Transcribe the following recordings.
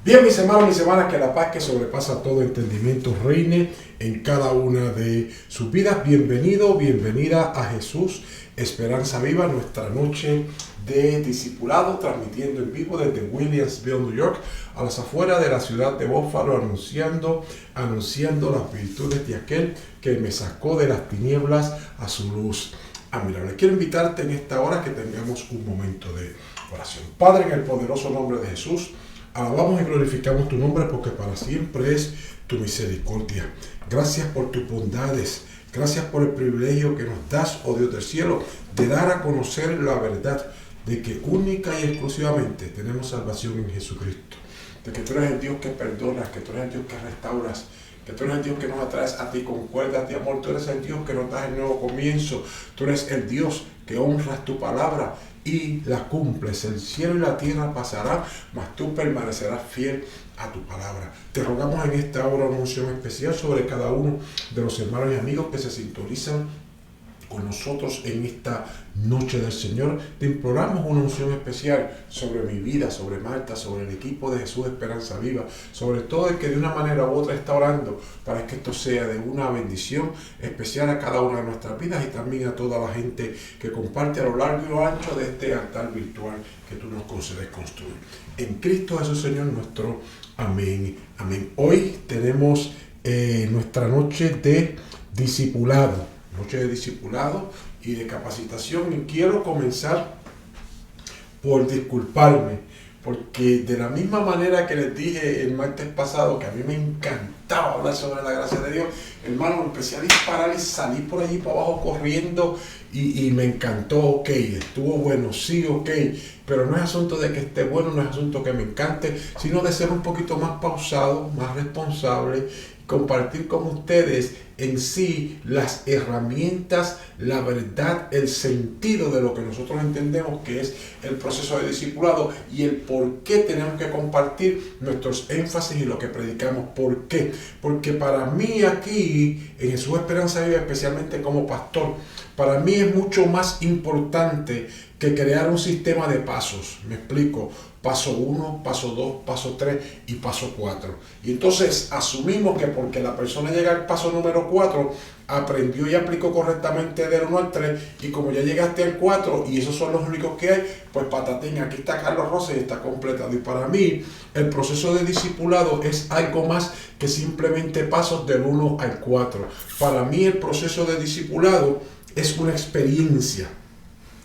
Bien, mis hermanos, mis hermanas, que la paz que sobrepasa todo entendimiento reine en cada una de sus vidas. Bienvenido, bienvenida a Jesús Esperanza Viva, nuestra noche de discipulado, transmitiendo en vivo desde Williamsville, New York, a las afueras de la ciudad de Buffalo, anunciando las virtudes de aquel que me sacó de las tinieblas a su luz admirable. Quiero invitarte en esta hora que tengamos un momento de oración. Padre, en el poderoso nombre de Jesús, alabamos y glorificamos tu nombre porque para siempre es tu misericordia. Gracias por tus bondades. Gracias por el privilegio que nos das, oh Dios del cielo, de dar a conocer la verdad de que única y exclusivamente tenemos salvación en Jesucristo. De que tú eres el Dios que perdonas, que tú eres el Dios que restauras, que tú eres el Dios que nos atraes a ti con cuerdas de amor. Tú eres el Dios que nos das el nuevo comienzo. Tú eres el Dios que honras tu palabra y la cumples. El cielo y la tierra pasarán, mas tú permanecerás fiel a tu palabra. Te rogamos en esta hora una unción especial sobre cada uno de los hermanos y amigos que se sintonizan con nosotros en esta noche del Señor. Te imploramos una unción especial sobre mi vida, sobre Marta, sobre el equipo de Jesús Esperanza Viva, sobre todo el que de una manera u otra está orando para que esto sea de una bendición especial a cada una de nuestras vidas y también a toda la gente que comparte a lo largo y lo ancho de este altar virtual que tú nos concedes construir. En Cristo Jesús, Señor nuestro. Amén. Amén. Hoy tenemos nuestra noche de discipulado. Noche de discipulado y de capacitación, y quiero comenzar por disculparme, porque de la misma manera que les dije el martes pasado que a mí me encantaba hablar sobre la gracia de Dios, hermano, empecé a disparar y salí por allí para abajo corriendo y me encantó. Ok, estuvo bueno, sí, ok, pero no es asunto de que esté bueno, no es asunto que me encante, sino de ser un poquito más pausado, más responsable, compartir con ustedes en sí las herramientas, la verdad, el sentido de lo que nosotros entendemos que es el proceso de discipulado y el por qué tenemos que compartir nuestros énfasis y lo que predicamos. ¿Por qué? Porque para mí aquí en Jesús Esperanza Viva, especialmente como pastor, para mí es mucho más importante que crear un sistema de pasos. Me explico. Paso 1, paso 2, paso 3 y paso 4. Y entonces asumimos que porque la persona llega al paso número 4, aprendió y aplicó correctamente del 1 al 3, y como ya llegaste al 4 y esos son los únicos que hay, pues patatín, aquí está Carlos Rosa y está completado. Y para mí el proceso de discipulado es algo más que simplemente pasos del 1 al 4. Para mí el proceso de discipulado es una experiencia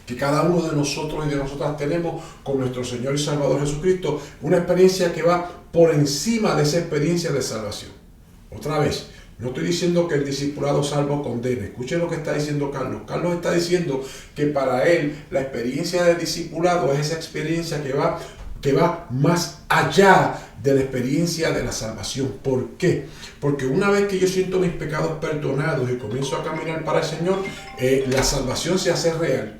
que cada uno de nosotros y de nosotras tenemos con nuestro Señor y Salvador Jesucristo, una experiencia que va por encima de esa experiencia de salvación. Otra vez, no estoy diciendo que el discipulado salvo condene. Escuchen lo que está diciendo Carlos. Carlos está diciendo que para él la experiencia de discipulado es esa experiencia que va más allá de la experiencia de la salvación. ¿Por qué? Porque una vez que yo siento mis pecados perdonados y comienzo a caminar para el Señor, la salvación se hace real.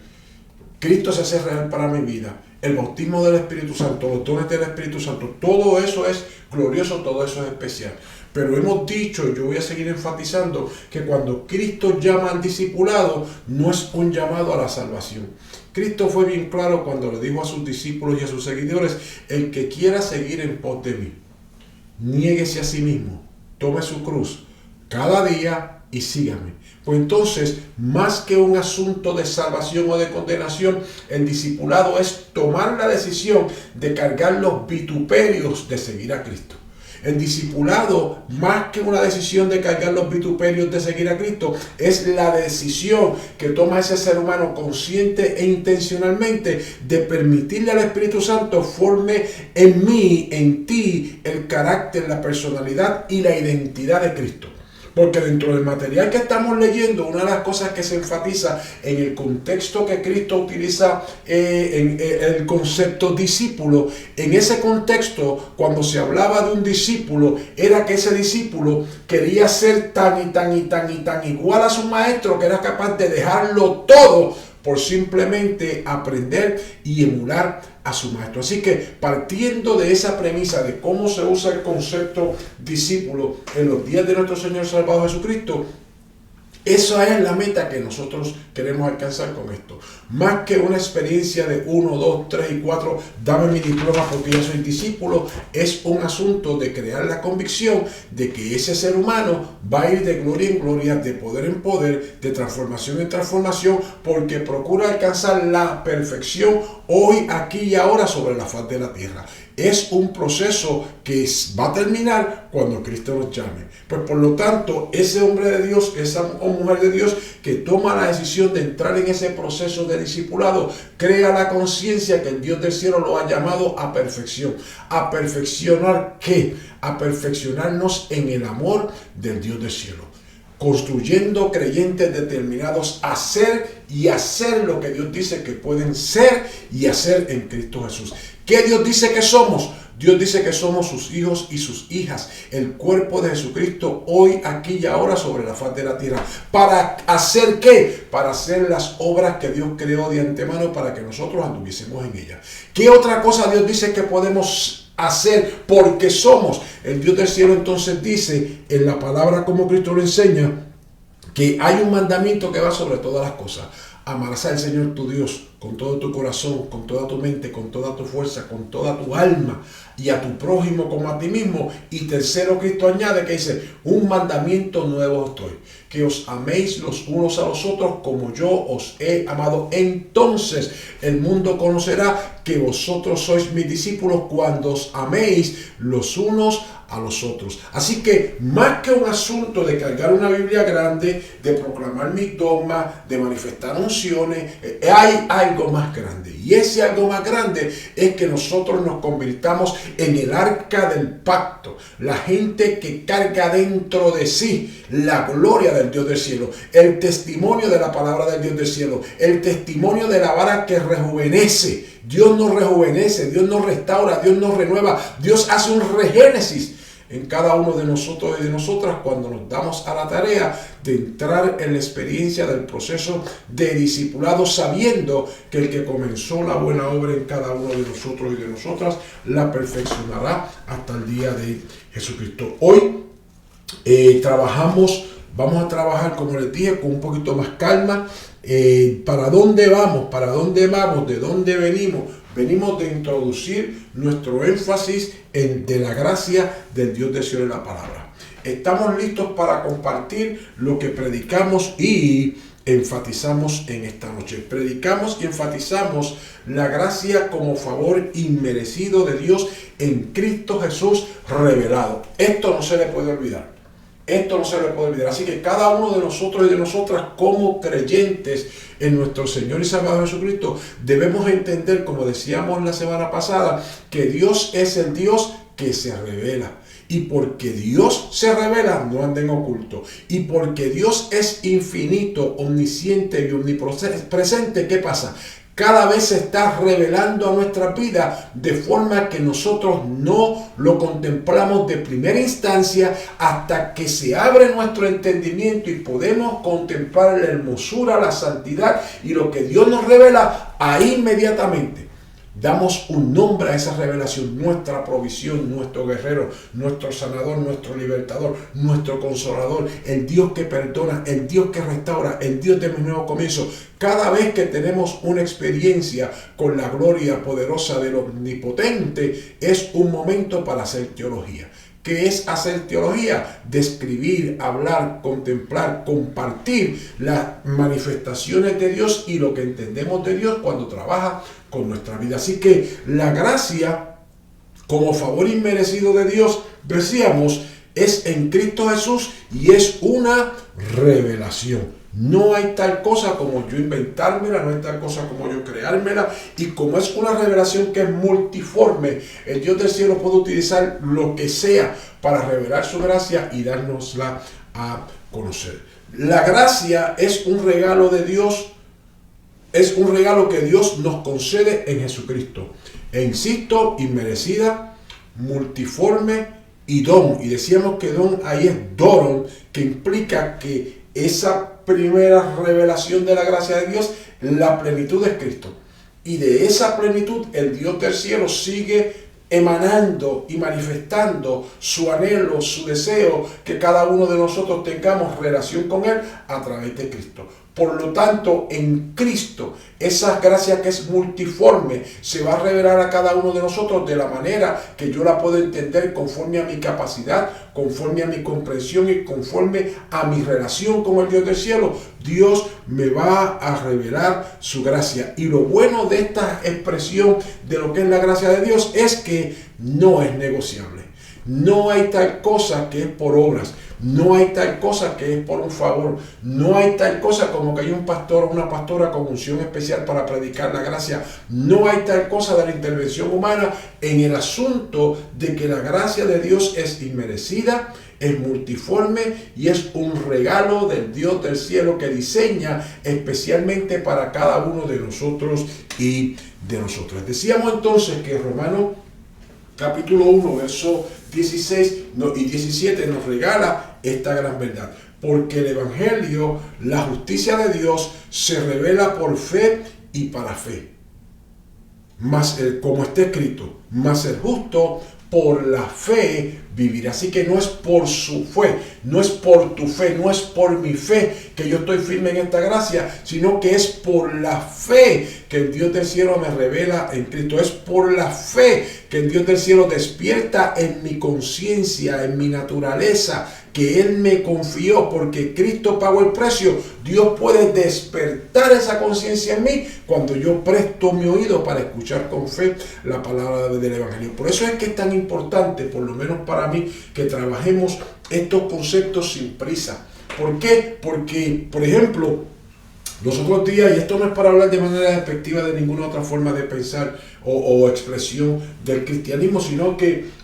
Cristo se hace real para mi vida. El bautismo del Espíritu Santo, los dones del Espíritu Santo, todo eso es glorioso, todo eso es especial. Pero hemos dicho, yo voy a seguir enfatizando, que cuando Cristo llama al discipulado, no es un llamado a la salvación. Cristo fue bien claro cuando le dijo a sus discípulos y a sus seguidores: el que quiera seguir en pos de mí, niéguese a sí mismo, tome su cruz cada día y sígame. Pues entonces, más que un asunto de salvación o de condenación, el discipulado es tomar la decisión de cargar los vituperios de seguir a Cristo. El discipulado, más que una decisión de cargar los vituperios de seguir a Cristo, es la decisión que toma ese ser humano consciente e intencionalmente de permitirle al Espíritu Santo forme en mí, en ti, el carácter, la personalidad y la identidad de Cristo. Porque dentro del material que estamos leyendo, una de las cosas que se enfatiza en el contexto que Cristo utiliza, en el concepto discípulo, en ese contexto, cuando se hablaba de un discípulo, era que ese discípulo quería ser tan igual a su maestro, que era capaz de dejarlo todo por simplemente aprender y emular a su maestro. Así que partiendo de esa premisa de cómo se usa el concepto discípulo en los días de nuestro Señor Salvador Jesucristo, Esa es la meta que nosotros queremos alcanzar con esto. Más que una experiencia de 1, 2, 3 y 4, dame mi diploma porque ya soy discípulo, es un asunto de crear la convicción de que ese ser humano va a ir de gloria en gloria, de poder en poder, de transformación en transformación, porque procura alcanzar la perfección hoy, aquí y ahora sobre la faz de la tierra. Es un proceso que va a terminar cuando Cristo nos llame. Pues por lo tanto, ese hombre de Dios, esa mujer de Dios que toma la decisión de entrar en ese proceso de discipulado, crea la conciencia que el Dios del cielo lo ha llamado a perfección. ¿A perfeccionar qué? A perfeccionarnos en el amor del Dios del cielo, construyendo creyentes determinados a ser y hacer lo que Dios dice que pueden ser y hacer en Cristo Jesús. ¿Qué Dios dice que somos? Dios dice que somos sus hijos y sus hijas, el cuerpo de Jesucristo hoy, aquí y ahora sobre la faz de la tierra. ¿Para hacer qué? Para hacer las obras que Dios creó de antemano para que nosotros anduviésemos en ellas. ¿Qué otra cosa Dios dice que podemos hacer porque somos? El Dios del cielo entonces dice en la palabra como Cristo lo enseña que hay un mandamiento que va sobre todas las cosas. Amarás al Señor tu Dios con todo tu corazón, con toda tu mente, con toda tu fuerza, con toda tu alma y a tu prójimo como a ti mismo. Y tercero, Cristo añade que dice, un mandamiento nuevo os doy, que os améis los unos a los otros como yo os he amado. Entonces el mundo conocerá que vosotros sois mis discípulos cuando os améis los unos a los otros. Así que más que un asunto de cargar una Biblia grande, de proclamar mis dogmas, de manifestar unciones, hay algo más grande. Y ese algo más grande es que nosotros nos convirtamos en el arca del pacto. La gente que carga dentro de sí la gloria del Dios del cielo, el testimonio de la palabra del Dios del cielo, el testimonio de la vara que rejuvenece. Dios nos rejuvenece, Dios nos restaura, Dios nos renueva, Dios hace un regénesis en cada uno de nosotros y de nosotras cuando nos damos a la tarea de entrar en la experiencia del proceso de discipulado, sabiendo que el que comenzó la buena obra en cada uno de nosotros y de nosotras la perfeccionará hasta el día de Jesucristo. Hoy vamos a trabajar, como les dije, con un poquito más calma. ¿Para dónde vamos? ¿Para dónde vamos? ¿De dónde venimos? Venimos de introducir nuestro énfasis de la gracia del Dios del cielo en la palabra. Estamos listos para compartir lo que predicamos y enfatizamos en esta noche. Predicamos y enfatizamos la gracia como favor inmerecido de Dios en Cristo Jesús revelado. Esto no se le puede olvidar. Esto no se le puede olvidar. Así que cada uno de nosotros y de nosotras como creyentes en nuestro Señor y Salvador Jesucristo debemos entender, como decíamos la semana pasada, que Dios es el Dios que se revela. Y porque Dios se revela, no anda en oculto. Y porque Dios es infinito, omnisciente y omnipresente, ¿qué pasa? Cada vez se está revelando a nuestra vida de forma que nosotros no lo contemplamos de primera instancia hasta que se abre nuestro entendimiento y podemos contemplar la hermosura, la santidad y lo que Dios nos revela ahí inmediatamente. Damos un nombre a esa revelación, nuestra provisión, nuestro guerrero, nuestro sanador, nuestro libertador, nuestro consolador, el Dios que perdona, el Dios que restaura, el Dios de mi nuevo comienzo. Cada vez que tenemos una experiencia con la gloria poderosa del Omnipotente, es un momento para hacer teología. ¿Qué es hacer teología? Describir, hablar, contemplar, compartir las manifestaciones de Dios y lo que entendemos de Dios cuando trabaja con nuestra vida. Así que la gracia, como favor inmerecido de Dios, decíamos, es en Cristo Jesús y es una revelación. No hay tal cosa como yo inventármela, no hay tal cosa como yo creármela. Y como es una revelación que es multiforme, el Dios del cielo puede utilizar lo que sea para revelar su gracia y dárnosla a conocer. La gracia es un regalo de Dios, es un regalo que Dios nos concede en Jesucristo. E insisto, inmerecida, multiforme y don. Y decíamos que don ahí es doron, que implica que esa primera revelación de la gracia de Dios, la plenitud es Cristo. Y de esa plenitud el Dios del cielo sigue emanando y manifestando su anhelo, su deseo, que cada uno de nosotros tengamos relación con Él a través de Cristo. Por lo tanto, en Cristo, esa gracia que es multiforme se va a revelar a cada uno de nosotros de la manera que yo la puedo entender conforme a mi capacidad, conforme a mi comprensión y conforme a mi relación con el Dios del cielo. Dios me va a revelar su gracia. Y lo bueno de esta expresión de lo que es la gracia de Dios es que no es negociable. No hay tal cosa que es por obras. No hay tal cosa que es por un favor. No hay tal cosa como que hay un pastor o una pastora con unción especial para predicar la gracia. No hay tal cosa de la intervención humana en el asunto de que la gracia de Dios es inmerecida, es multiforme y es un regalo del Dios del cielo que diseña especialmente para cada uno de nosotros y de nosotras. Decíamos entonces que Romanos capítulo 1, verso 16 y 17 nos regala esta gran verdad. Porque el Evangelio, la justicia de Dios, se revela por fe y para fe. Como está escrito, mas el justo por la fe vivirá. Así que no es por su fe, no es por tu fe, no es por mi fe que yo estoy firme en esta gracia, sino que es por la fe que el Dios del cielo me revela en Cristo. Es por la fe que el Dios del cielo despierta en mi conciencia, en mi naturaleza, que Él me confió porque Cristo pagó el precio. Dios puede despertar esa conciencia en mí cuando yo presto mi oído para escuchar con fe la palabra del Evangelio. Por eso es que es tan importante, por lo menos para mí, que trabajemos estos conceptos sin prisa. ¿Por qué? Porque, por ejemplo, los otros días, y esto no es para hablar de manera despectiva de ninguna otra forma de pensar o expresión del cristianismo, sino que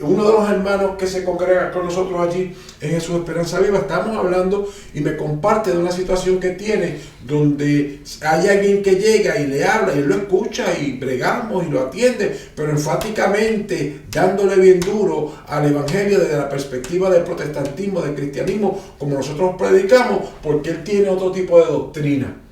uno de los hermanos que se congrega con nosotros allí en Jesús Esperanza Viva, estamos hablando y me comparte de una situación que tiene donde hay alguien que llega y le habla y él lo escucha y bregamos y lo atiende, pero enfáticamente dándole bien duro al evangelio desde la perspectiva del protestantismo, del cristianismo, como nosotros predicamos, porque él tiene otro tipo de doctrina.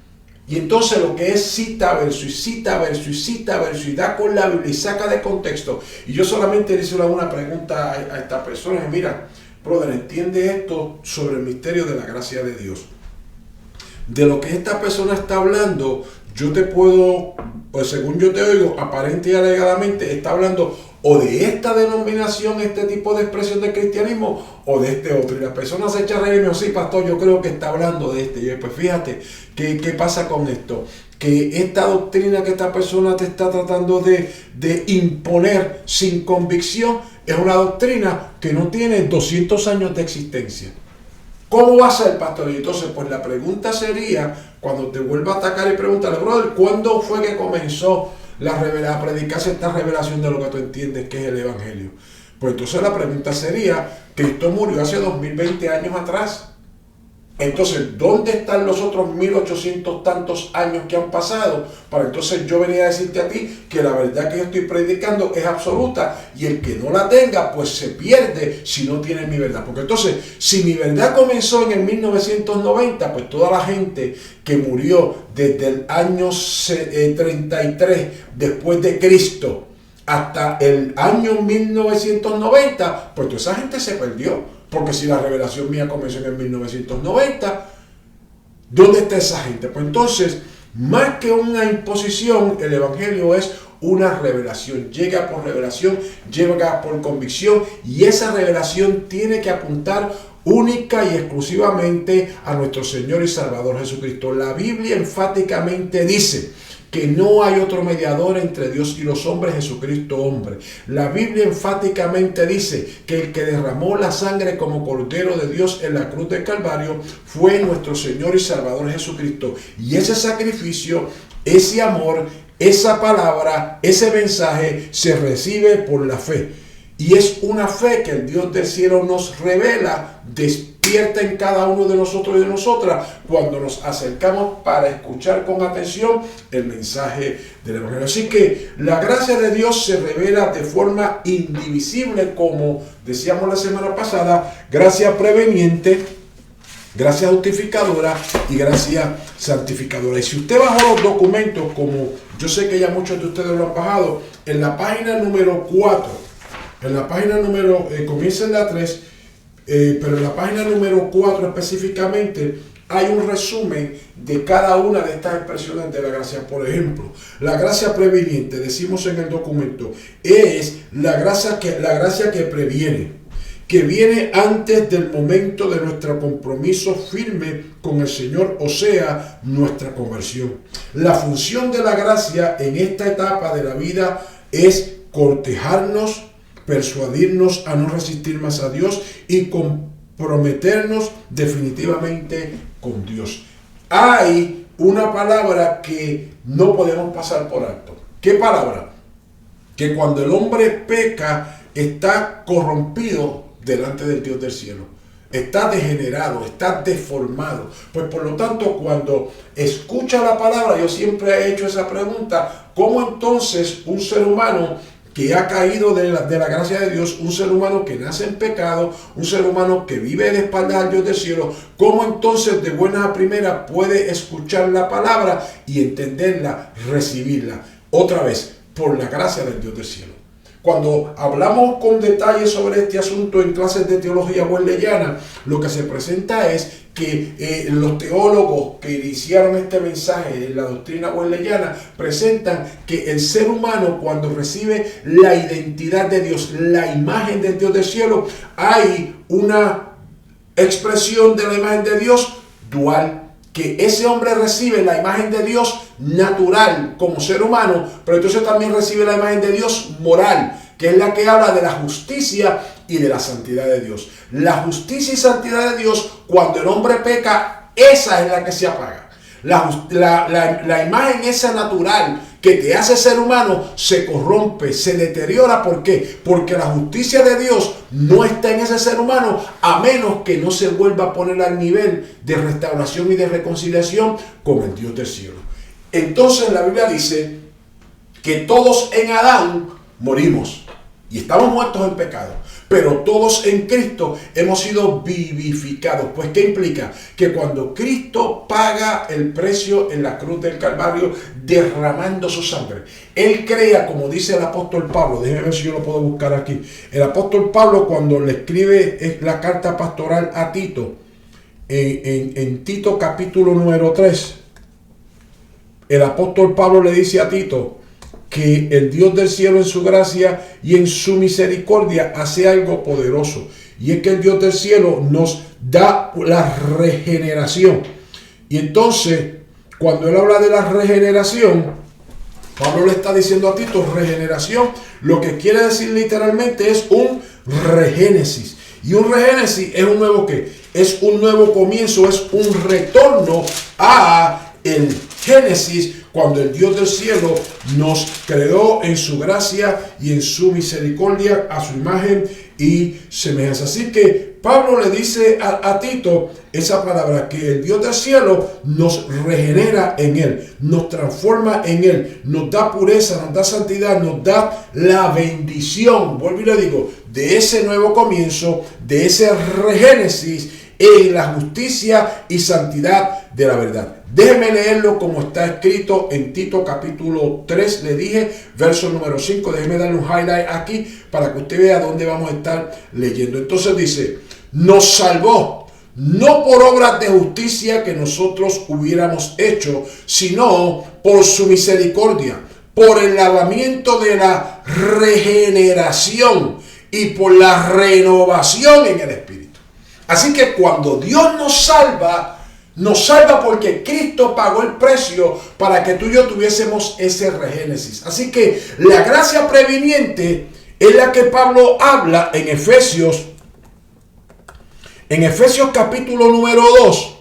Y entonces lo que es cita versus cita versus cita versus y da con la Biblia y saca de contexto. Y yo solamente le hice una pregunta a esta persona. Mira, brother, entiende esto sobre el misterio de la gracia de Dios. De lo que esta persona está hablando, yo te puedo, pues según yo te oigo, aparente y alegadamente está hablando o de esta denominación, este tipo de expresión del cristianismo, o de este otro. Y la persona se echa a reír y me dice, sí, pastor, yo creo que está hablando de este. Y yo, pues fíjate, ¿qué pasa con esto? Que esta doctrina que esta persona te está tratando de imponer sin convicción es una doctrina que no tiene 200 años de existencia. ¿Cómo va a ser, pastor? Y entonces, pues la pregunta sería, cuando te vuelva a atacar y pregúntale, brother, ¿cuándo fue que comenzó a predicarse esta revelación de lo que tú entiendes que es el Evangelio? Pues entonces la pregunta sería, Cristo murió hace 2020 años atrás. Entonces, ¿dónde están los otros 1800 tantos años que han pasado? Para entonces yo venir a decirte a ti que la verdad que yo estoy predicando es absoluta y el que no la tenga, pues se pierde si no tiene mi verdad. Porque entonces, si mi verdad comenzó en el 1990, pues toda la gente que murió desde el año 33 después de Cristo hasta el año 1990, pues toda esa gente se perdió. Porque si la revelación mía comenzó en el 1990, ¿dónde está esa gente? Pues entonces, más que una imposición, el Evangelio es una revelación. Llega por revelación, llega por convicción, y esa revelación tiene que apuntar única y exclusivamente a nuestro Señor y Salvador Jesucristo. La Biblia enfáticamente dice que no hay otro mediador entre Dios y los hombres, Jesucristo hombre. La Biblia enfáticamente dice que el que derramó la sangre como Cordero de Dios en la cruz del Calvario fue nuestro Señor y Salvador Jesucristo. Y ese sacrificio, ese amor, esa palabra, ese mensaje se recibe por la fe. Y es una fe que el Dios del cielo nos revela, despierta en cada uno de nosotros y de nosotras cuando nos acercamos para escuchar con atención el mensaje del Evangelio. Así que la gracia de Dios se revela de forma indivisible, como decíamos la semana pasada, gracia preveniente, Gracia justificadora y gracia santificadora. Y si usted bajó los documentos, como yo sé que ya muchos de ustedes lo han bajado, en la página número 4, en la página número, comienza en la 3, pero en la página número 4 específicamente, hay un resumen de cada una de estas expresiones de la gracia. Por ejemplo, la gracia previniente, decimos en el documento, es la gracia que previene, que viene antes del momento de nuestro compromiso firme con el Señor, o sea, nuestra conversión. La función de la gracia en esta etapa de la vida es cortejarnos, persuadirnos a no resistir más a Dios y comprometernos definitivamente con Dios. Hay una palabra que no podemos pasar por alto. ¿Qué palabra? Que cuando el hombre peca, está corrompido delante del Dios del cielo. Está degenerado, está deformado. Pues por lo tanto, cuando escucha la palabra, yo siempre he hecho esa pregunta: ¿cómo entonces un ser humano que ha caído de la gracia de Dios, un ser humano que nace en pecado, un ser humano que vive de espaldas al Dios del cielo, cómo entonces de buena a primera puede escuchar la palabra y entenderla, recibirla? Otra vez, por la gracia del Dios del cielo. Cuando hablamos con detalle sobre este asunto en clases de teología wesleyana, lo que se presenta es que los teólogos que iniciaron este mensaje en la doctrina wesleyana presentan que el ser humano, cuando recibe la identidad de Dios, la imagen del Dios del cielo, hay una expresión de la imagen de Dios dual. Que ese hombre recibe la imagen de Dios natural como ser humano, pero entonces también recibe la imagen de Dios moral, que es la que habla de la justicia y de la santidad de Dios. La justicia y santidad de Dios, cuando el hombre peca, esa es la que se apaga. La imagen esa natural que te hace ser humano se corrompe, se deteriora. ¿Por qué? Porque la justicia de Dios no está en ese ser humano, a menos que no se vuelva a poner al nivel de restauración y de reconciliación con el Dios del cielo. Entonces la Biblia dice que todos en Adán morimos y estamos muertos en pecado, pero todos en Cristo hemos sido vivificados. Pues ¿qué implica? Que cuando Cristo paga el precio en la cruz del Calvario, derramando su sangre, Él crea, como dice el apóstol Pablo, déjeme ver si yo lo puedo buscar aquí. El apóstol Pablo, cuando le escribe la carta pastoral a Tito, en Tito capítulo número 3, el apóstol Pablo le dice a Tito que el Dios del cielo en su gracia y en su misericordia hace algo poderoso. Y es que el Dios del cielo nos da la regeneración. Y entonces, cuando él habla de la regeneración, Pablo le está diciendo a Tito, regeneración, lo que quiere decir literalmente es un regénesis. Y un regénesis es un nuevo ¿qué? Es un nuevo comienzo, es un retorno a el Génesis, cuando el Dios del cielo nos creó en su gracia y en su misericordia a su imagen y semejanza. Así que Pablo le dice a Tito esa palabra, que el Dios del cielo nos regenera en Él, nos transforma en Él, nos da pureza, nos da santidad, nos da la bendición, vuelvo y le digo, de ese nuevo comienzo, de ese regénesis en la justicia y santidad de la verdad. Déjeme leerlo como está escrito en Tito capítulo 3, le dije, verso número 5. Déjeme darle un highlight aquí para que usted vea dónde vamos a estar leyendo. Entonces dice, nos salvó, no por obras de justicia que nosotros hubiéramos hecho, sino por su misericordia, por el lavamiento de la regeneración y por la renovación en el Espíritu. Así que cuando Dios nos salva porque Cristo pagó el precio para que tú y yo tuviésemos ese regénesis. Así que la gracia previniente es la que Pablo habla en Efesios capítulo número 2.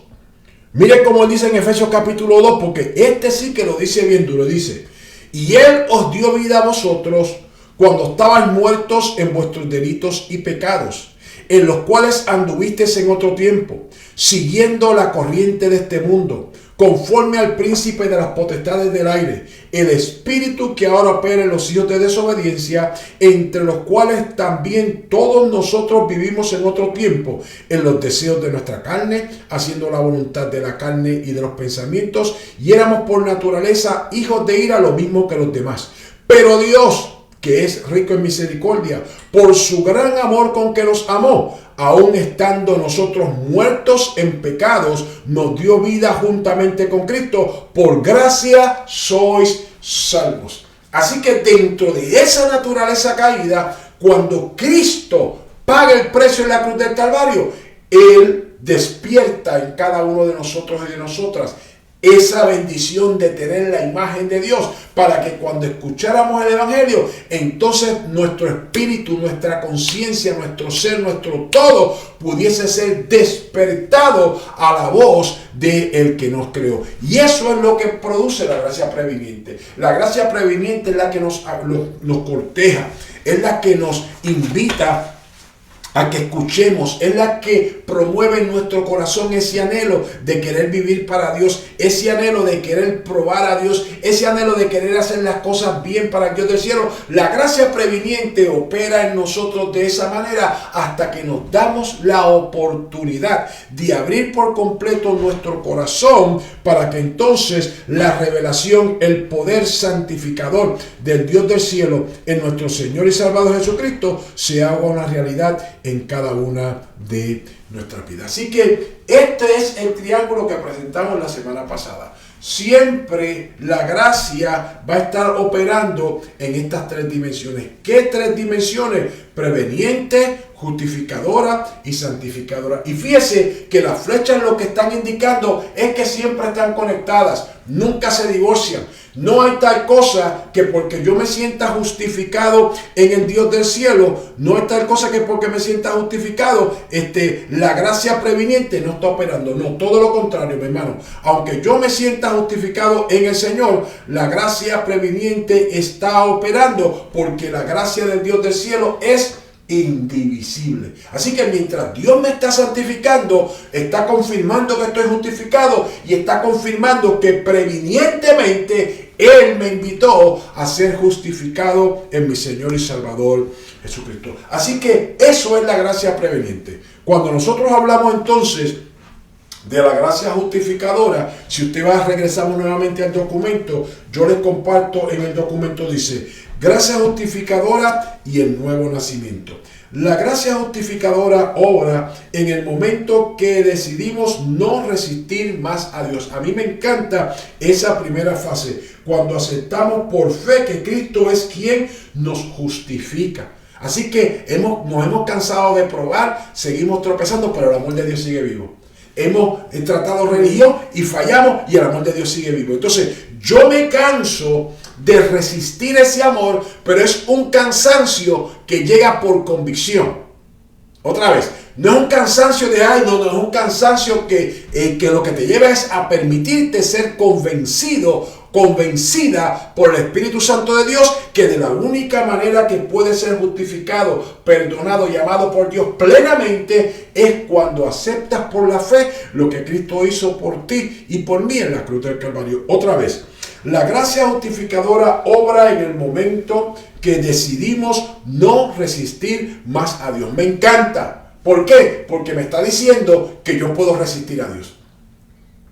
Mire cómo dice en Efesios capítulo 2, porque este sí que lo dice bien duro. Dice, y Él os dio vida a vosotros cuando estabais muertos en vuestros delitos y pecados, en los cuales anduvisteis en otro tiempo, siguiendo la corriente de este mundo, conforme al príncipe de las potestades del aire, el espíritu que ahora opera en los hijos de desobediencia, entre los cuales también todos nosotros vivimos en otro tiempo, en los deseos de nuestra carne, haciendo la voluntad de la carne y de los pensamientos, y éramos por naturaleza hijos de ira, lo mismo que los demás. Pero Dios, que es rico en misericordia, por su gran amor con que nos amó, aun estando nosotros muertos en pecados, nos dio vida juntamente con Cristo. Por gracia sois salvos. Así que dentro de esa naturaleza caída, cuando Cristo paga el precio en la cruz del Calvario, Él despierta en cada uno de nosotros y de nosotras esa bendición de tener la imagen de Dios, para que cuando escucháramos el Evangelio, entonces nuestro espíritu, nuestra conciencia, nuestro ser, nuestro todo pudiese ser despertado a la voz del que nos creó. Y eso es lo que produce la gracia previniente. La gracia previniente es la que nos corteja, es la que nos invita a que escuchemos, es la que promueve en nuestro corazón ese anhelo de querer vivir para Dios, ese anhelo de querer probar a Dios, ese anhelo de querer hacer las cosas bien para el Dios del cielo. La gracia previniente opera en nosotros de esa manera hasta que nos damos la oportunidad de abrir por completo nuestro corazón, para que entonces la revelación, el poder santificador del Dios del cielo en nuestro Señor y Salvador Jesucristo se haga una realidad en cada una de nuestras vidas. Así que este es el triángulo que presentamos la semana pasada. Siempre la gracia va a estar operando en estas tres dimensiones. ¿Qué tres dimensiones? Preveniente, justificadora y santificadora. Y fíjese que las flechas lo que están indicando es que siempre están conectadas, nunca se divorcian. No hay tal cosa que porque yo me sienta justificado en el Dios del cielo, no hay tal cosa que porque me sienta justificado, la gracia previniente no está operando. No, todo lo contrario, mi hermano. Aunque yo me sienta justificado en el Señor, la gracia previniente está operando, porque la gracia del Dios del cielo es indivisible. Así que mientras Dios me está santificando, está confirmando que estoy justificado y está confirmando que previnientemente Él me invitó a ser justificado en mi Señor y Salvador Jesucristo. Así que eso es la gracia preveniente. Cuando nosotros hablamos entonces de la gracia justificadora, si usted va, regresamos nuevamente al documento, yo les comparto en el documento, dice: gracia justificadora y el nuevo nacimiento. La gracia justificadora obra en el momento que decidimos no resistir más a Dios. A mí me encanta esa primera fase, cuando aceptamos por fe que Cristo es quien nos justifica. Así que nos hemos cansado de probar, seguimos tropezando, pero el amor de Dios sigue vivo. Hemos tratado religión y fallamos y el amor de Dios sigue vivo. Entonces yo me canso de resistir ese amor, pero es un cansancio que llega por convicción. Otra vez, no es un cansancio de no es un cansancio que lo que te lleva es a permitirte ser convencida por el Espíritu Santo de Dios, que de la única manera que puedes ser justificado, perdonado y amado por Dios plenamente es cuando aceptas por la fe lo que Cristo hizo por ti y por mí en la cruz del Calvario. Otra vez, la gracia justificadora obra en el momento que decidimos no resistir más a Dios. Me encanta. ¿Por qué? Porque me está diciendo que yo puedo resistir a Dios.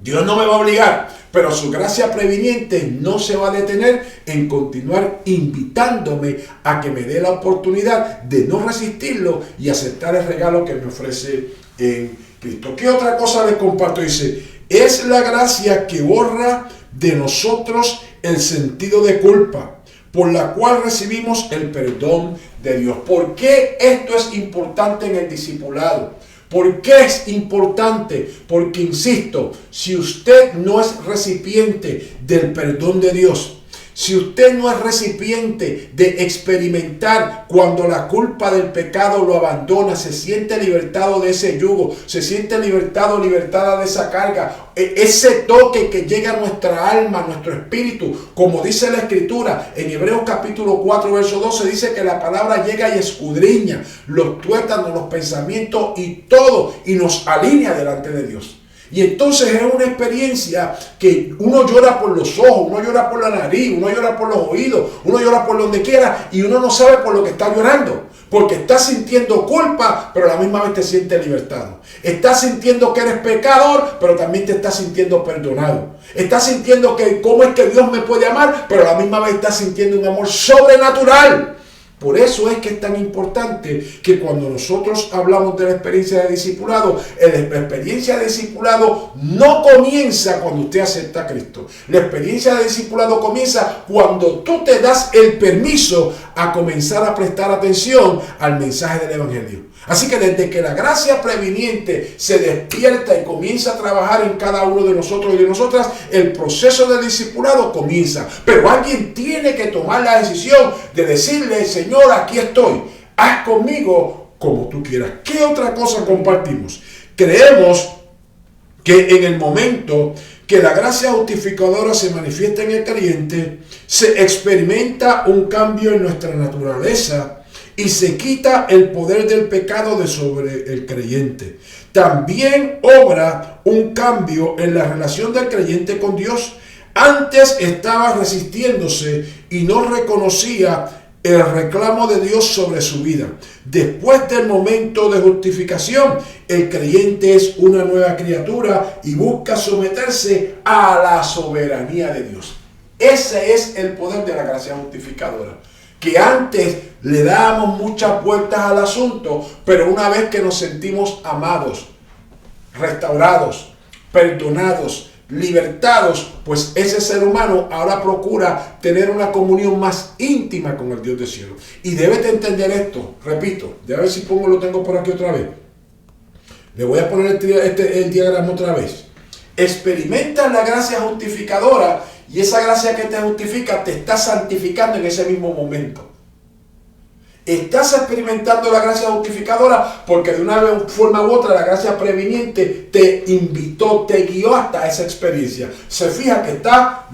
Dios no me va a obligar, pero su gracia previniente no se va a detener en continuar invitándome a que me dé la oportunidad de no resistirlo y aceptar el regalo que me ofrece en Cristo. ¿Qué otra cosa le comparto? Dice: es la gracia que borra de nosotros el sentido de culpa, por la cual recibimos el perdón de Dios. ¿Por qué esto es importante en el discipulado? ¿Por qué es importante? Porque, insisto, si usted no es recipiente del perdón de Dios, si usted no es recipiente de experimentar cuando la culpa del pecado lo abandona, se siente libertado de ese yugo, se siente libertado, libertada de esa carga, ese toque que llega a nuestra alma, a nuestro espíritu, como dice la Escritura, en Hebreos capítulo 4, verso 12, dice que la palabra llega y escudriña los tuétanos, los pensamientos y todo, y nos alinea delante de Dios. Y entonces es una experiencia que uno llora por los ojos, uno llora por la nariz, uno llora por los oídos, uno llora por donde quiera y uno no sabe por lo que está llorando. Porque estás sintiendo culpa, pero a la misma vez te sientes libertado. Estás sintiendo que eres pecador, pero también te estás sintiendo perdonado. Estás sintiendo que cómo es que Dios me puede amar, pero a la misma vez estás sintiendo un amor sobrenatural. Por eso es que es tan importante que cuando nosotros hablamos de la experiencia de discipulado, la experiencia de discipulado no comienza cuando usted acepta a Cristo. La experiencia de discipulado comienza cuando tú te das el permiso a comenzar a prestar atención al mensaje del Evangelio. Así que desde que la gracia previniente se despierta y comienza a trabajar en cada uno de nosotros y de nosotras, el proceso de discipulado comienza. Pero alguien tiene que tomar la decisión de decirle: Señor, aquí estoy, haz conmigo como tú quieras. ¿Qué otra cosa compartimos? Creemos que en el momento que la gracia justificadora se manifiesta en el creyente, se experimenta un cambio en nuestra naturaleza y se quita el poder del pecado de sobre el creyente. También obra un cambio en la relación del creyente con Dios. Antes estaba resistiéndose y no reconocía el reclamo de Dios sobre su vida. Después del momento de justificación, el creyente es una nueva criatura y busca someterse a la soberanía de Dios. Ese es el poder de la gracia justificadora. Que antes le dábamos muchas vueltas al asunto, pero una vez que nos sentimos amados, restaurados, perdonados, libertados, pues ese ser humano ahora procura tener una comunión más íntima con el Dios del cielo. Y debes de entender esto, repito, a ver si lo tengo por aquí otra vez. Le voy a poner el diagrama otra vez. Experimentas la gracia justificadora y esa gracia que te justifica te está santificando en ese mismo momento. Estás experimentando la gracia justificadora porque de una forma u otra la gracia previniente te invitó, te guió hasta esa experiencia. Se fija que está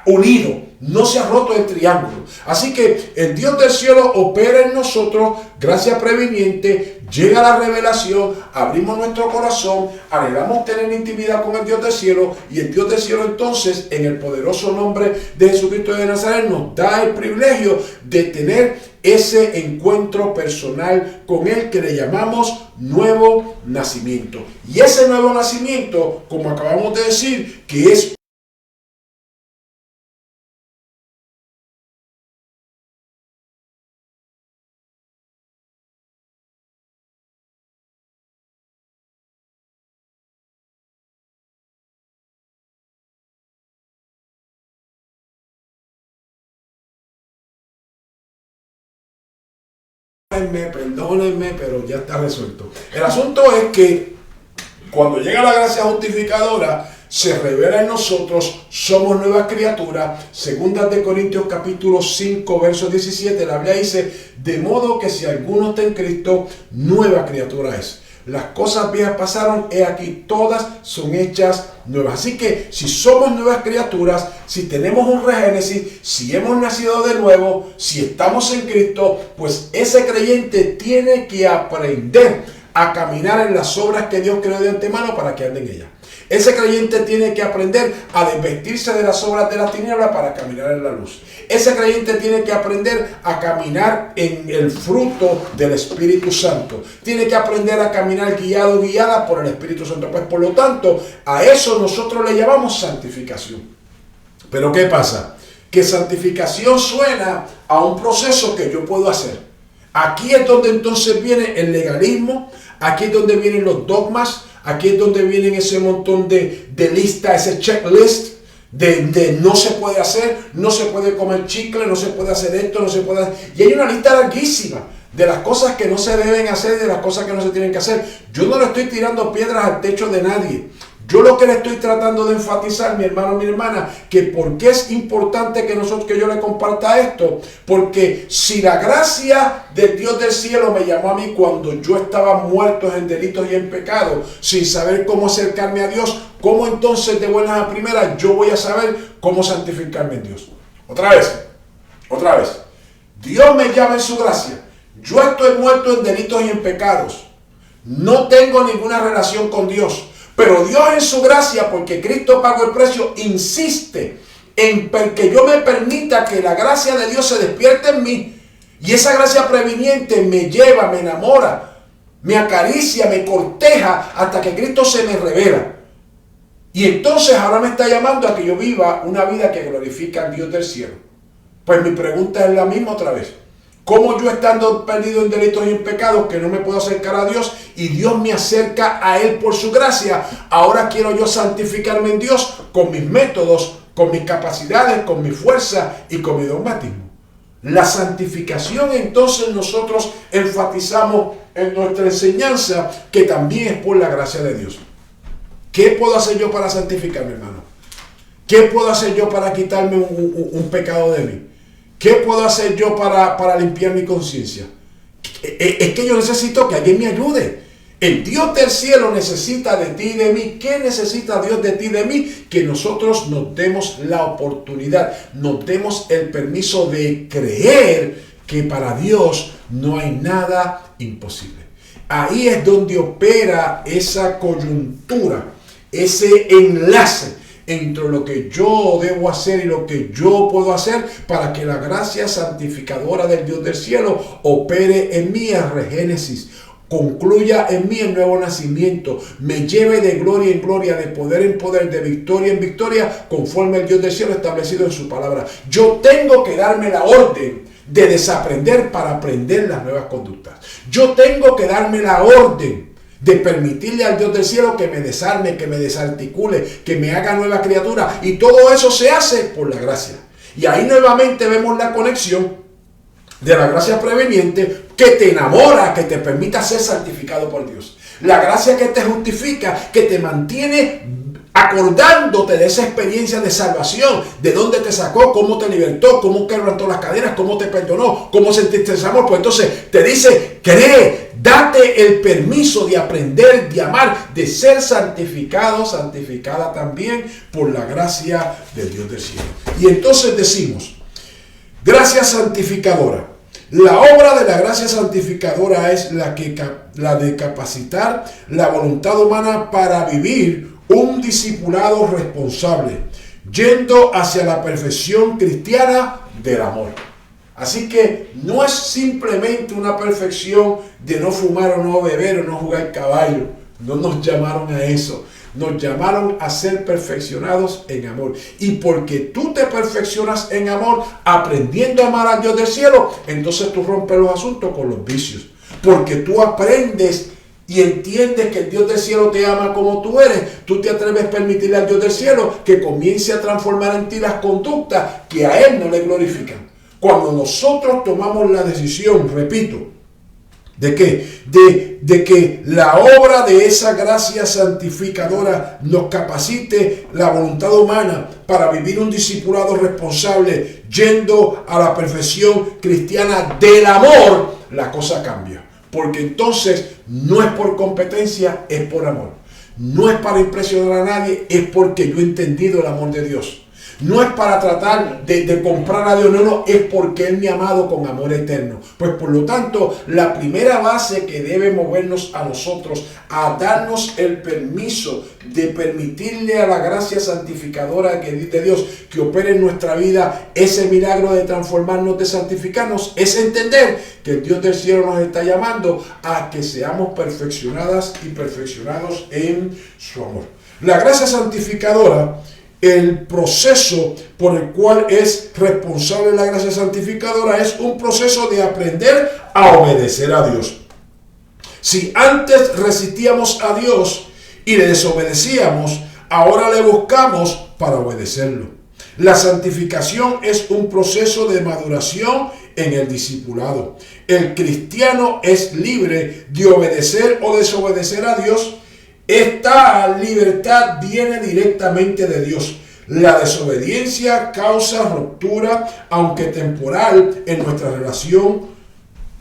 unido, no se ha roto el triángulo. Así que el Dios del cielo opera en nosotros, gracia previniente, llega la revelación, abrimos nuestro corazón, anhelamos tener intimidad con el Dios del cielo y el Dios del cielo entonces, en el poderoso nombre de Jesucristo de Nazaret, nos da el privilegio de tener ese encuentro personal con Él que le llamamos nuevo nacimiento. Y ese nuevo nacimiento, como acabamos de decir, que es perdónenme, pero ya está resuelto. El asunto es que cuando llega la gracia justificadora, se revela en nosotros, somos nuevas criaturas. Segunda de Corintios capítulo 5, verso 17, la Biblia dice: de modo que si alguno está en Cristo, nueva criatura es. Las cosas viejas pasaron, he aquí todas son hechas nuevas. Así que si somos nuevas criaturas, si tenemos un regénesis, si hemos nacido de nuevo, si estamos en Cristo, pues ese creyente tiene que aprender a caminar en las obras que Dios creó de antemano para que ande en ellas. Ese creyente tiene que aprender a desvestirse de las obras de la tiniebla para caminar en la luz. Ese creyente tiene que aprender a caminar en el fruto del Espíritu Santo. Tiene que aprender a caminar guiada por el Espíritu Santo. Pues por lo tanto, a eso nosotros le llamamos santificación. Pero ¿qué pasa? Que santificación suena a un proceso que yo puedo hacer. Aquí es donde entonces viene el legalismo, aquí es donde vienen los dogmas, aquí es donde vienen ese montón de listas, ese checklist de no se puede hacer, no se puede comer chicle, no se puede hacer esto, no se puede hacer. Y hay una lista larguísima de las cosas que no se deben hacer y de las cosas que no se tienen que hacer. Yo no le estoy tirando piedras al techo de nadie. Yo lo que le estoy tratando de enfatizar, mi hermano, mi hermana, que por qué es importante que yo le comparta esto, porque si la gracia del Dios del cielo me llamó a mí cuando yo estaba muerto en delitos y en pecado, sin saber cómo acercarme a Dios, ¿cómo entonces de buenas a primeras yo voy a saber cómo santificarme en Dios? Otra vez, Dios me llama en su gracia, yo estoy muerto en delitos y en pecados, no tengo ninguna relación con Dios. Pero Dios en su gracia, porque Cristo pagó el precio, insiste en que yo me permita que la gracia de Dios se despierte en mí. Y esa gracia previniente me lleva, me enamora, me acaricia, me corteja hasta que Cristo se me revela. Y entonces ahora me está llamando a que yo viva una vida que glorifica al Dios del cielo. Pues mi pregunta es la misma otra vez. ¿Cómo yo, estando perdido en delitos y en pecados, que no me puedo acercar a Dios y Dios me acerca a Él por su gracia, ahora quiero yo santificarme en Dios con mis métodos, con mis capacidades, con mi fuerza y con mi dogmatismo? La santificación, entonces, nosotros enfatizamos en nuestra enseñanza que también es por la gracia de Dios. ¿Qué puedo hacer yo para santificarme, hermano? ¿Qué puedo hacer yo para quitarme un pecado de mí? ¿Qué puedo hacer yo para limpiar mi conciencia? Es que yo necesito que alguien me ayude. El Dios del cielo necesita de ti y de mí. ¿Qué necesita Dios de ti y de mí? Que nosotros nos demos la oportunidad, nos demos el permiso de creer que para Dios no hay nada imposible. Ahí es donde opera esa coyuntura, ese enlace entre lo que yo debo hacer y lo que yo puedo hacer para que la gracia santificadora del Dios del cielo opere en mí el regénesis, concluya en mí el nuevo nacimiento, me lleve de gloria en gloria, de poder en poder, de victoria en victoria, conforme el Dios del cielo establecido en su palabra. Yo tengo que darme la orden de desaprender para aprender las nuevas conductas. Yo tengo que darme la orden de permitirle al Dios del cielo que me desarme, que me desarticule, que me haga nueva criatura. Y todo eso se hace por la gracia. Y ahí nuevamente vemos la conexión de la gracia preveniente que te enamora, que te permita ser santificado por Dios. La gracia que te justifica, que te mantiene acordándote de esa experiencia de salvación, de dónde te sacó, cómo te libertó, cómo quebrantó las cadenas, cómo te perdonó, cómo sentiste ese amor. Pues entonces te dice, cree, date el permiso de aprender, de amar, de ser santificado, santificada también por la gracia de Dios del cielo. Y entonces decimos, gracia santificadora. La obra de la gracia santificadora es la de capacitar la voluntad humana para vivir un discipulado responsable, yendo hacia la perfección cristiana del amor. Así que no es simplemente una perfección de no fumar o no beber o no jugar caballo. No nos llamaron a eso. Nos llamaron a ser perfeccionados en amor. Y porque tú te perfeccionas en amor, aprendiendo a amar al Dios del cielo, entonces tú rompes los asuntos con los vicios. Porque tú aprendes y entiendes que el Dios del cielo te ama como tú eres, tú te atreves a permitirle al Dios del cielo que comience a transformar en ti las conductas que a Él no le glorifican. Cuando nosotros tomamos la decisión, repito, ¿de qué? De que la obra de esa gracia santificadora nos capacite la voluntad humana para vivir un discipulado responsable, yendo a la perfección cristiana del amor, la cosa cambia. Porque entonces no es por competencia, es por amor. No es para impresionar a nadie, es porque yo he entendido el amor de Dios. No es para tratar de comprar a Dios, no, es porque Él me ha amado con amor eterno. Pues por lo tanto, la primera base que debe movernos a nosotros, a darnos el permiso de permitirle a la gracia santificadora de Dios que opere en nuestra vida ese milagro de transformarnos, de santificarnos, es entender que el Dios del cielo nos está llamando a que seamos perfeccionadas y perfeccionados en su amor. La gracia santificadora, el proceso por el cual es responsable la gracia santificadora, es un proceso de aprender a obedecer a Dios. Si antes resistíamos a Dios y le desobedecíamos, ahora le buscamos para obedecerlo. La santificación es un proceso de maduración en el discipulado. El cristiano es libre de obedecer o desobedecer a Dios. Esta libertad viene directamente de Dios. La desobediencia causa ruptura, aunque temporal, en nuestra relación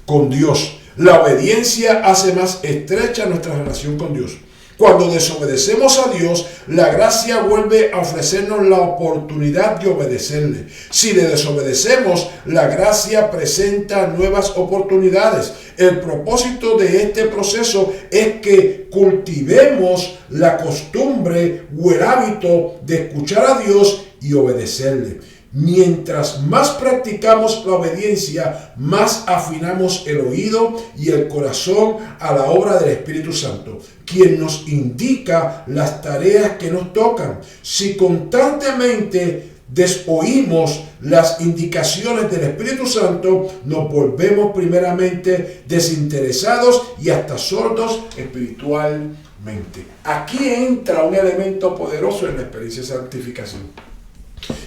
con Dios. La obediencia hace más estrecha nuestra relación con Dios. Cuando desobedecemos a Dios, la gracia vuelve a ofrecernos la oportunidad de obedecerle. Si le desobedecemos, la gracia presenta nuevas oportunidades. El propósito de este proceso es que cultivemos la costumbre o el hábito de escuchar a Dios y obedecerle. Mientras más practicamos la obediencia, más afinamos el oído y el corazón a la obra del Espíritu Santo, quien nos indica las tareas que nos tocan. Si constantemente desoímos las indicaciones del Espíritu Santo, nos volvemos primeramente desinteresados y hasta sordos espiritualmente. Aquí entra un elemento poderoso en la experiencia de santificación.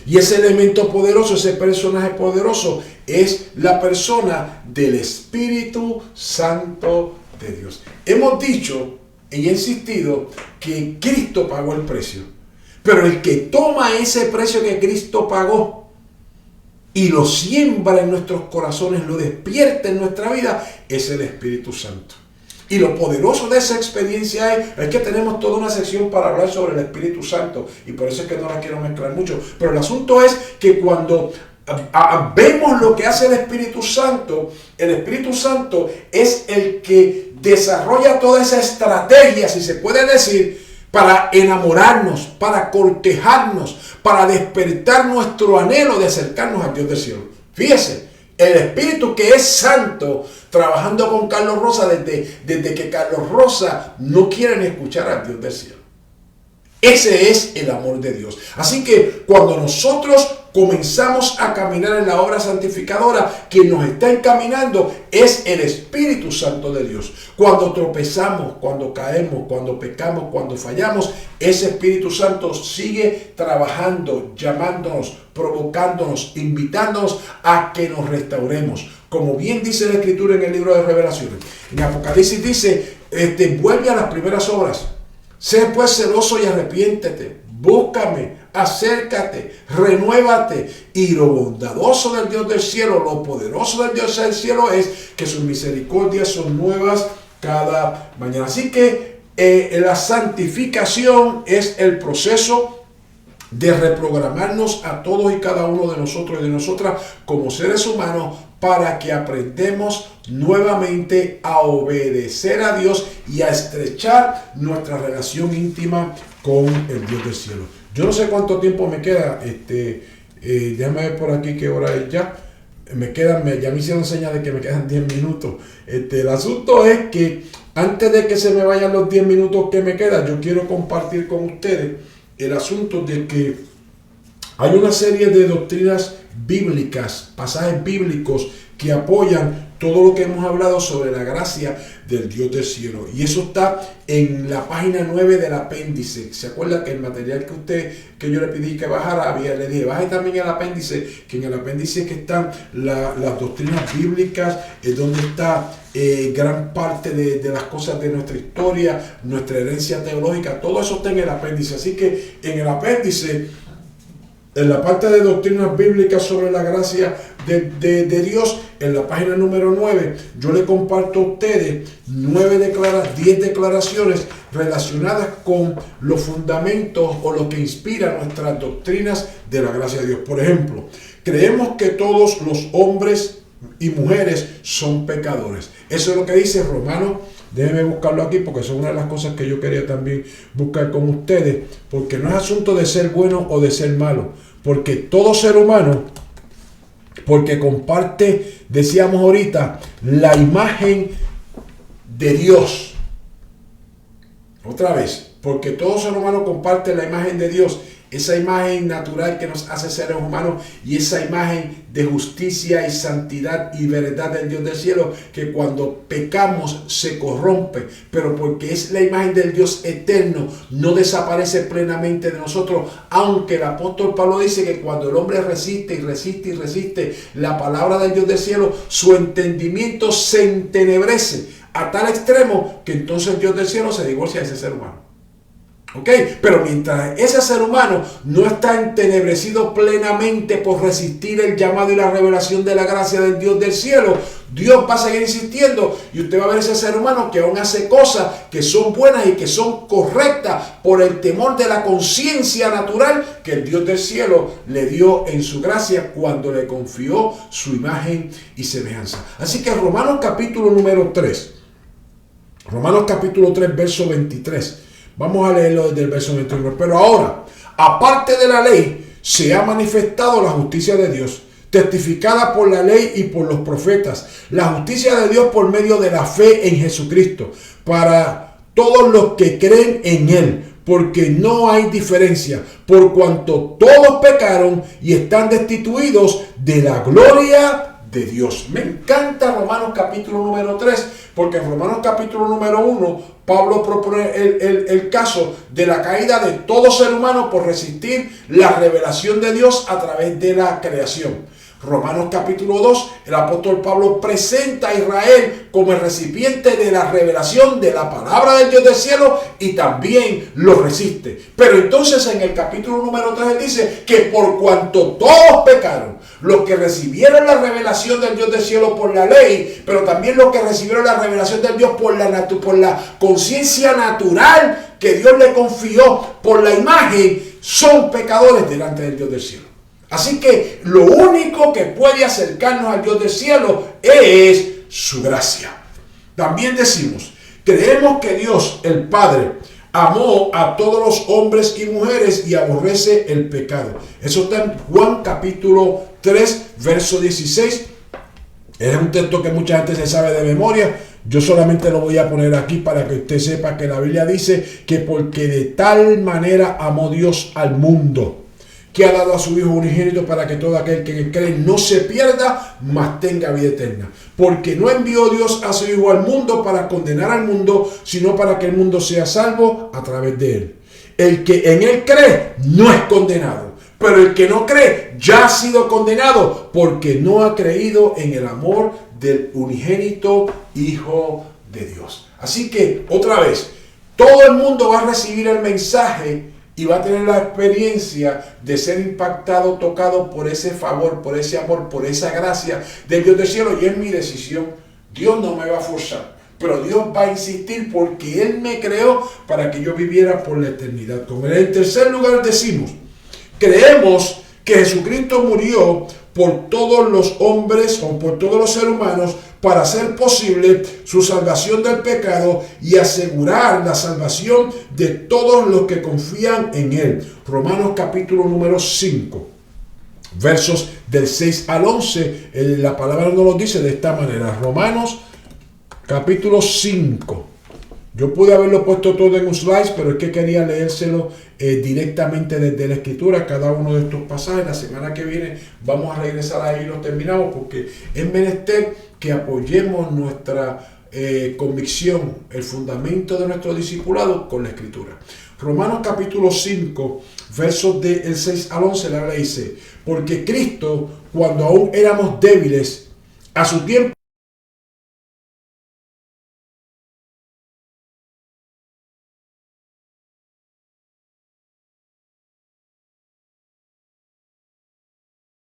Y ese elemento poderoso, ese personaje poderoso, es la persona del Espíritu Santo de Dios. Hemos dicho y insistido que Cristo pagó el precio. Pero el que toma ese precio que Cristo pagó y lo siembra en nuestros corazones, lo despierta en nuestra vida, es el Espíritu Santo. Y lo poderoso de esa experiencia es que tenemos toda una sección para hablar sobre el Espíritu Santo. Y por eso es que no la quiero mezclar mucho. Pero el asunto es que cuando vemos lo que hace el Espíritu Santo es el que desarrolla toda esa estrategia, si se puede decir, para enamorarnos, para cortejarnos, para despertar nuestro anhelo de acercarnos al Dios del cielo. Fíjese, el Espíritu que es santo, trabajando con Carlos Rosa desde que Carlos Rosa no quieren escuchar al Dios del cielo. Ese es el amor de Dios. Así que cuando nosotros comenzamos a caminar en la obra santificadora, quien nos está encaminando es el Espíritu Santo de Dios. Cuando tropezamos, cuando caemos, cuando pecamos, cuando fallamos, ese Espíritu Santo sigue trabajando, llamándonos, provocándonos, invitándonos a que nos restauremos. Como bien dice la Escritura en el libro de Revelaciones. En Apocalipsis dice, vuelve a las primeras obras. Sé pues celoso y arrepiéntete. Búscame, acércate, renuévate. Y lo bondadoso del Dios del cielo, lo poderoso del Dios del cielo es que sus misericordias son nuevas cada mañana. Así que la santificación es el proceso de reprogramarnos a todos y cada uno de nosotros y de nosotras como seres humanos para que aprendamos nuevamente a obedecer a Dios y a estrechar nuestra relación íntima con el Dios del cielo. Yo no sé cuánto tiempo me queda, déjame ver por aquí qué hora es ya. Ya me hicieron señas de que me quedan 10 minutos. El asunto es que antes de que se me vayan los 10 minutos que me quedan, yo quiero compartir con ustedes el asunto de que hay una serie de doctrinas bíblicas, pasajes bíblicos que apoyan todo lo que hemos hablado sobre la gracia del Dios del cielo. Y eso está en la página 9 del apéndice. ¿Se acuerda que el material que yo le pedí que bajara, le dije, baje también el apéndice, que en el apéndice que están las doctrinas bíblicas, es donde está gran parte de las cosas de nuestra historia, nuestra herencia teológica, todo eso está en el apéndice. Así que en el apéndice, en la parte de doctrinas bíblicas sobre la gracia de Dios, en la página número 9, yo le comparto a ustedes 10 declaraciones relacionadas con los fundamentos o lo que inspira nuestras doctrinas de la gracia de Dios. Por ejemplo, creemos que todos los hombres y mujeres son pecadores. Eso es lo que dice Romanos. Déjenme buscarlo aquí porque eso es una de las cosas que yo quería también buscar con ustedes, porque no es asunto de ser bueno o de ser malo, porque todo ser humano, porque comparte, decíamos ahorita, la imagen de Dios. Otra vez, porque todo ser humano comparte la imagen de Dios, esa imagen natural que nos hace seres humanos y esa imagen de justicia y santidad y verdad del Dios del cielo que cuando pecamos se corrompe, pero porque es la imagen del Dios eterno, no desaparece plenamente de nosotros, aunque el apóstol Pablo dice que cuando el hombre resiste y resiste y resiste la palabra del Dios del cielo, su entendimiento se entenebrece a tal extremo que entonces el Dios del cielo se divorcia de ese ser humano. ¿Ok? Pero mientras ese ser humano no está entenebrecido plenamente por resistir el llamado y la revelación de la gracia del Dios del cielo, Dios va a seguir insistiendo y usted va a ver ese ser humano que aún hace cosas que son buenas y que son correctas por el temor de la conciencia natural que el Dios del cielo le dio en su gracia cuando le confió su imagen y semejanza. Así que Romanos capítulo número 3, Romanos capítulo 3, verso 23. Vamos a leerlo desde el verso 21. Pero ahora, aparte de la ley, se ha manifestado la justicia de Dios, testificada por la ley y por los profetas. La justicia de Dios por medio de la fe en Jesucristo, para todos los que creen en Él, porque no hay diferencia, por cuanto todos pecaron y están destituidos de la gloria de Dios. Me encanta Romanos capítulo número 3, porque en Romanos capítulo número 1, Pablo propone el caso de la caída de todo ser humano por resistir la revelación de Dios a través de la creación. Romanos capítulo 2, el apóstol Pablo presenta a Israel como el recipiente de la revelación de la palabra del Dios del cielo y también lo resiste. Pero entonces en el capítulo número 3 él dice que por cuanto todos pecaron, los que recibieron la revelación del Dios del cielo por la ley, pero también los que recibieron la revelación del Dios por la conciencia natural que Dios le confió por la imagen, son pecadores delante del Dios del cielo. Así que lo único que puede acercarnos al Dios del cielo es su gracia. También decimos, creemos que Dios, el Padre, amó a todos los hombres y mujeres y aborrece el pecado. Eso está en Juan capítulo 3, verso 16. Es un texto que mucha gente se sabe de memoria. Yo solamente lo voy a poner aquí para que usted sepa que la Biblia dice que porque de tal manera amó Dios al mundo, que ha dado a su Hijo unigénito para que todo aquel que en él cree no se pierda, mas tenga vida eterna. Porque no envió Dios a su Hijo al mundo para condenar al mundo, sino para que el mundo sea salvo a través de él. El que en él cree no es condenado, pero el que no cree ya ha sido condenado porque no ha creído en el amor del unigénito Hijo de Dios. Así que, otra vez, todo el mundo va a recibir el mensaje y va a tener la experiencia de ser impactado, tocado por ese favor, por ese amor, por esa gracia del Dios del cielo. Y es mi decisión. Dios no me va a forzar, pero Dios va a insistir porque Él me creó para que yo viviera por la eternidad con Él. En tercer lugar decimos, creemos que Jesucristo murió por todos los hombres o por todos los seres humanos para hacer posible su salvación del pecado y asegurar la salvación de todos los que confían en Él. Romanos capítulo número 5, versos del 6 al 11, la palabra nos lo dice de esta manera. Romanos capítulo 5. Yo pude haberlo puesto todo en un slide, pero es que quería leérselo directamente desde la escritura, cada uno de estos pasajes. La semana que viene vamos a regresar ahí y los terminamos, porque es menester que apoyemos nuestra convicción, el fundamento de nuestro discipulado con la escritura. Romanos capítulo 5, versos del 6 al 11, la Biblia dice, porque Cristo, cuando aún éramos débiles, a su tiempo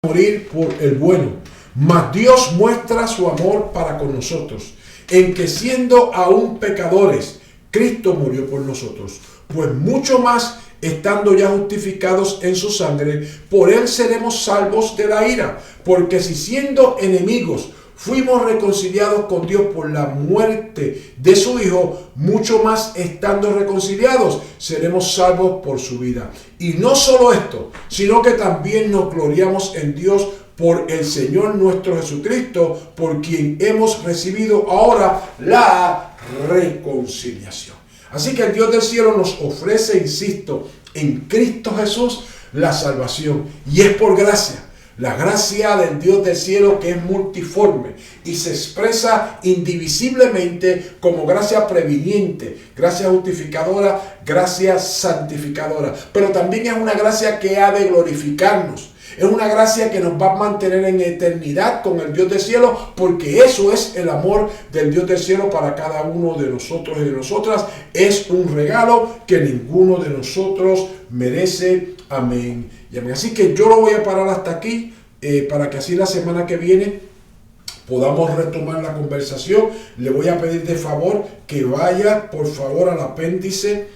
morir por el bueno, mas Dios muestra su amor para con nosotros, en que siendo aún pecadores, Cristo murió por nosotros, pues mucho más, estando ya justificados en su sangre, por Él seremos salvos de la ira, porque si siendo enemigos fuimos reconciliados con Dios por la muerte de su Hijo, mucho más estando reconciliados, seremos salvos por su vida. Y no solo esto, sino que también nos gloriamos en Dios por el Señor nuestro Jesucristo, por quien hemos recibido ahora la reconciliación. Así que el Dios del cielo nos ofrece, insisto, en Cristo Jesús la salvación. Y es por gracia. La gracia del Dios del cielo, que es multiforme y se expresa indivisiblemente como gracia previniente, gracia justificadora, gracia santificadora. Pero también es una gracia que ha de glorificarnos. Es una gracia que nos va a mantener en eternidad con el Dios del cielo, porque eso es el amor del Dios del cielo para cada uno de nosotros y de nosotras. Es un regalo que ninguno de nosotros merece. Amén y amén. Así que yo lo voy a parar hasta aquí, para que así la semana que viene podamos retomar la conversación. Le voy a pedir de favor que vaya por favor al apéndice,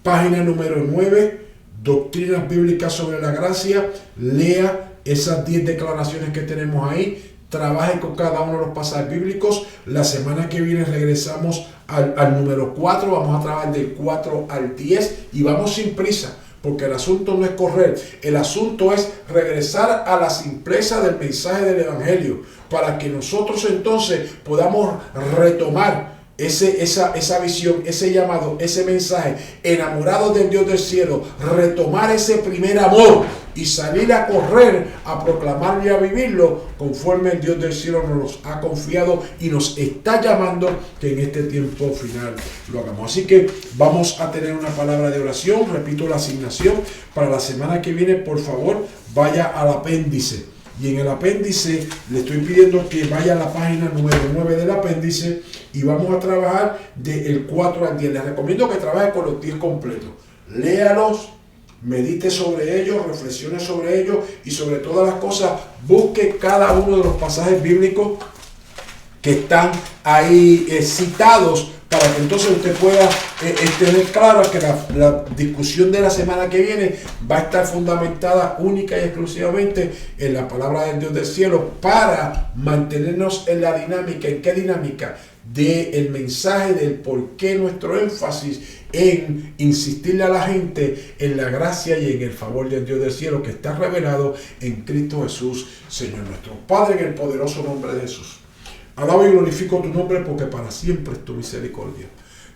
página número 9, Doctrinas Bíblicas sobre la Gracia. Lea esas 10 declaraciones que tenemos ahí, trabaje con cada uno de los pasajes bíblicos. La semana que viene regresamos al número 4, vamos a trabajar del 4 al 10 y vamos sin prisa, porque el asunto no es correr, el asunto es regresar a la simpleza del mensaje del Evangelio, para que nosotros entonces podamos retomar esa visión, ese llamado, ese mensaje, enamorados del Dios del cielo, retomar ese primer amor y salir a correr, a proclamarlo y a vivirlo conforme el Dios del cielo nos ha confiado y nos está llamando que en este tiempo final lo hagamos. Así que vamos a tener una palabra de oración. Repito la asignación para la semana que viene. Por favor, vaya al apéndice. Y en el apéndice le estoy pidiendo que vaya a la página número 9 del apéndice y vamos a trabajar del 4 al 10. Les recomiendo que trabaje con los 10 completos. Léalos, medite sobre ellos, reflexione sobre ellos y sobre todas las cosas busque cada uno de los pasajes bíblicos que están ahí citados, para que entonces usted pueda tener claro que la discusión de la semana que viene va a estar fundamentada única y exclusivamente en la palabra del Dios del cielo, para mantenernos en la dinámica. ¿En qué dinámica? Del mensaje del por qué nuestro énfasis en insistirle a la gente en la gracia y en el favor del Dios del cielo que está revelado en Cristo Jesús, Señor nuestro. Padre, en el poderoso nombre de Jesús, alabo y glorifico tu nombre, porque para siempre es tu misericordia.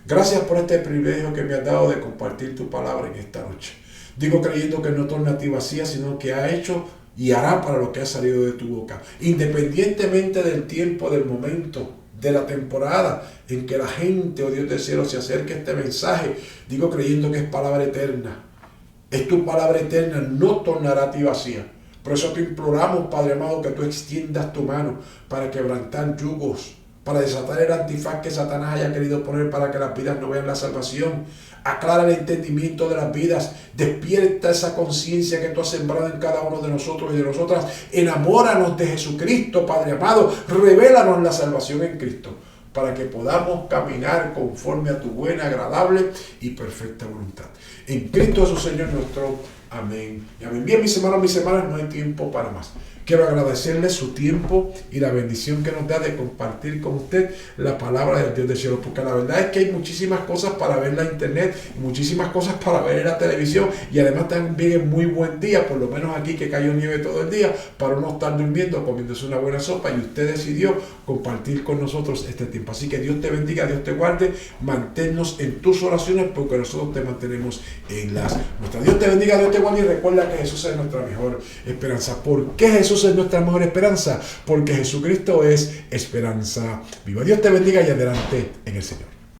Gracias por este privilegio que me has dado de compartir tu palabra en esta noche. Digo creyendo que no torna a ti vacía, sino que ha hecho y hará para lo que ha salido de tu boca. Independientemente del tiempo, del momento, de la temporada en que la gente, oh Dios del cielo, se acerque a este mensaje, digo creyendo que es palabra eterna. Es tu palabra eterna, no tornará a ti vacía. Por eso te imploramos, Padre amado, que tú extiendas tu mano para quebrantar yugos, para desatar el antifaz que Satanás haya querido poner para que las vidas no vean la salvación. Aclara el entendimiento de las vidas, despierta esa conciencia que tú has sembrado en cada uno de nosotros y de nosotras. Enamóranos de Jesucristo, Padre amado, revélanos la salvación en Cristo, para que podamos caminar conforme a tu buena, agradable y perfecta voluntad. En Cristo Jesús, Señor nuestro. Amén y amén. Bien, mis hermanos, mis hermanas, no hay tiempo para más. Quiero agradecerle su tiempo y la bendición que nos da de compartir con usted la palabra del Dios del cielo, porque la verdad es que hay muchísimas cosas para ver en la internet, muchísimas cosas para ver en la televisión, y además también es muy buen día, por lo menos aquí que cayó nieve todo el día, para no estar durmiendo, comiéndose una buena sopa, y usted decidió compartir con nosotros este tiempo. Así que Dios te bendiga, Dios te guarde, manténnos en tus oraciones, porque nosotros te mantenemos en las nuestras. Dios te bendiga, Dios te guarde, y recuerda que Jesús es nuestra mejor esperanza. ¿Por qué Jesús es nuestra mejor esperanza? Porque Jesucristo es esperanza viva. Dios te bendiga y adelante en el Señor.